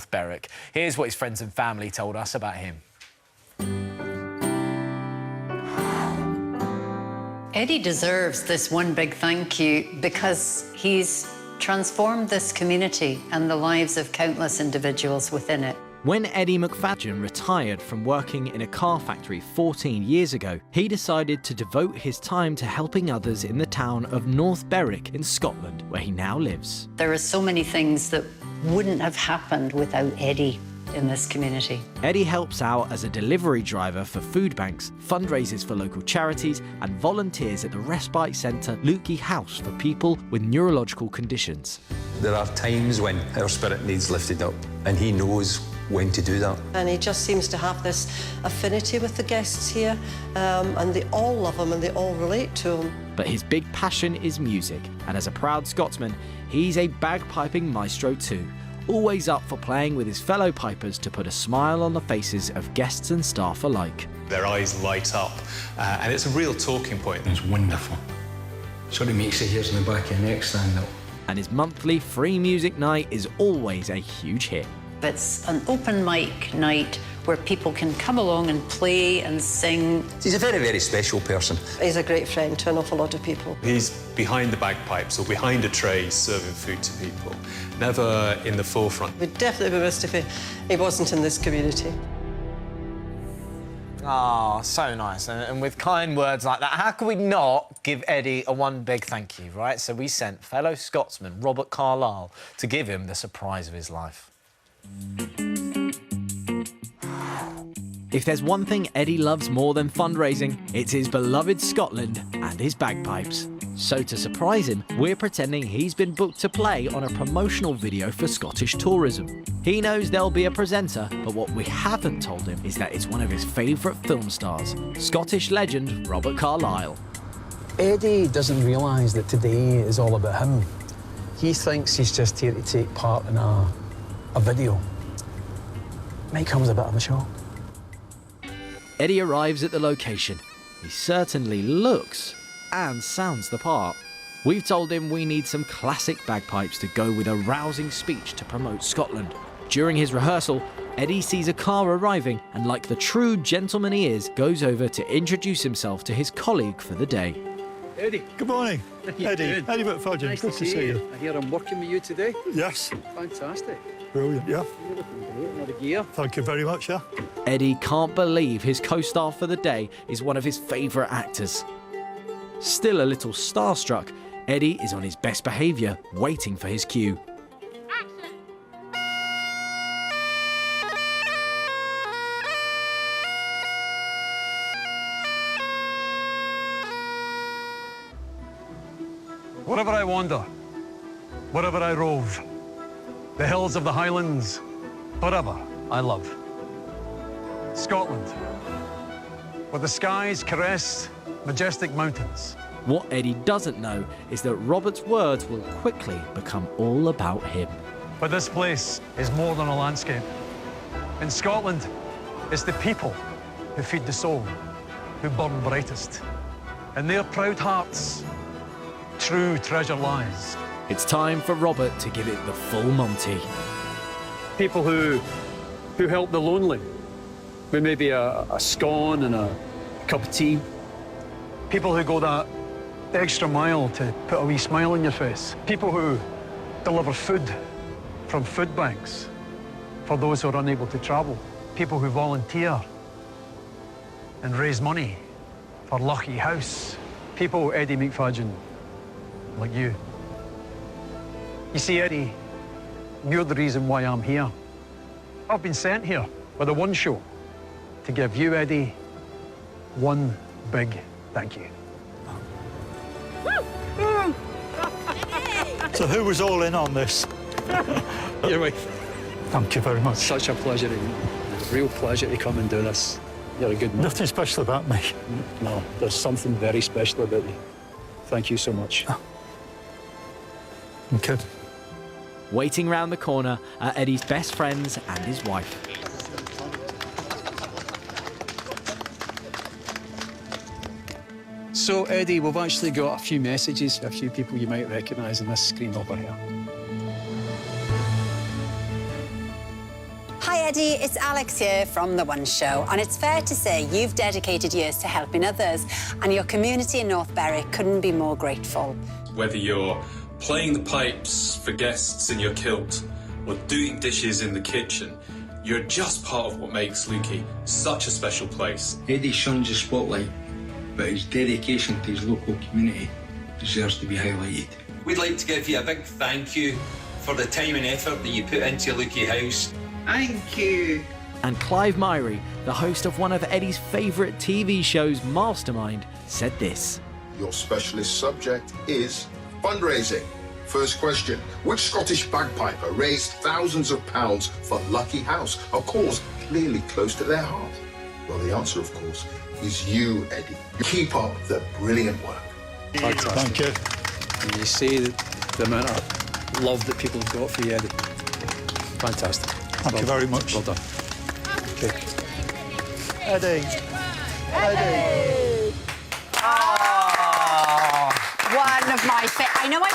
Berwick. Here's what his friends and family told us about him. Eddie deserves this one big thank you because he's transformed this community and the lives of countless individuals within it. When Eddie McFadden retired from working in a car factory 14 years ago, he decided to devote his time to helping others in the town of North Berwick in Scotland, where he now lives. There are so many things that wouldn't have happened without Eddie in this community. Eddie helps out as a delivery driver for food banks, fundraises for local charities, and volunteers at the respite centre Leuchie House for people with neurological conditions. There are times when our spirit needs lifted up, and he knows when to do that. And he just seems to have this affinity with the guests here, and they all love him and they all relate to him. But his big passion is music, and as a proud Scotsman, he's a bagpiping maestro too, always up for playing with his fellow pipers to put a smile on the faces of guests and staff alike. Their eyes light up, and it's a real talking point. It's wonderful. Sort of makes the hairs on the back of your neck stand up. And his monthly free music night is always a huge hit. It's an open mic night where people can come along and play and sing. He's a very, very special person. He's a great friend to an awful lot of people. He's behind the bagpipes or behind a tray serving food to people, never in the forefront. We'd definitely be missed if he wasn't in this community. Ah, so nice. And with kind words like that, how could we not give Eddie a one big thank you, right? So we sent fellow Scotsman Robert Carlyle to give him the surprise of his life. If there's one thing Eddie loves more than fundraising, it's his beloved Scotland and his bagpipes. So to surprise him, we're pretending he's been booked to play on a promotional video for Scottish tourism. He knows there'll be a presenter, but what we haven't told him is that it's one of his favourite film stars, Scottish legend Robert Carlyle. Eddie doesn't realise that today is all about him. He thinks he's just here to take part in a video. Might come as a bit of a shock. Eddie arrives at the location. He certainly looks and sounds the part. We've told him we need some classic bagpipes to go with a rousing speech to promote Scotland. During his rehearsal, Eddie sees a car arriving and, like the true gentleman he is, goes over to introduce himself to his colleague for the day. Eddie. Good morning. Eddie McFadden. Nice to see you. I hear I'm working with you today. Yes. Fantastic. Brilliant, yeah. You're looking great in all the gear. Thank you very much, yeah. Eddie can't believe his co-star for the day is one of his favourite actors. Still a little starstruck, Eddie is on his best behaviour, waiting for his cue. Wherever I wander, wherever I rove, the hills of the Highlands, forever I love. Scotland, where the skies caress majestic mountains. What Eddie doesn't know is that Robert's words will quickly become all about him. But this place is more than a landscape. In Scotland, it's the people who feed the soul, who burn brightest. In their proud hearts, true treasure lies. It's time for Robert to give it the full Monty. People who help the lonely, with maybe a scone and a cup of tea. People who go that extra mile to put a wee smile on your face. People who deliver food from food banks for those who are unable to travel. People who volunteer and raise money for Leuchie House. People, Eddie McFadden, like you. You see, Eddie, you're the reason why I'm here. I've been sent here with a one show to give you, Eddie, one big thank you. So who was all in on this? Your wife. Thank you very much. Such a pleasure, real pleasure to come and do this. You're a good man. Nothing special about me. No, there's something very special about you. Thank you so much. Okay. Waiting round the corner are Eddie's best friends and his wife. So, Eddie, we've actually got a few messages for a few people you might recognise on this screen over here. Hi Eddie, it's Alex here from The One Show, and it's fair to say you've dedicated years to helping others, and your community in North Berwick couldn't be more grateful. Whether you're playing the pipes for guests in your kilt or doing dishes in the kitchen, you're just part of what makes Leuchie such a special place. Eddie shuns the spotlight, but his dedication to his local community deserves to be highlighted. We'd like to give you a big thank you for the time and effort that you put into Leuchie House. Thank you. And Clive Myrie, the host of one of Eddie's favourite TV shows, Mastermind, said this. Your specialist subject is fundraising. First question, which Scottish bagpiper raised thousands of pounds for Lucky House, a cause clearly close to their heart? Well, the answer, of course, is you, Eddie. Keep up the brilliant work. Fantastic. Thank you. And you see the amount of love that people have got for you, Eddie. Fantastic. Thank you very much. Well done. Okay. Eddie. One of my I know I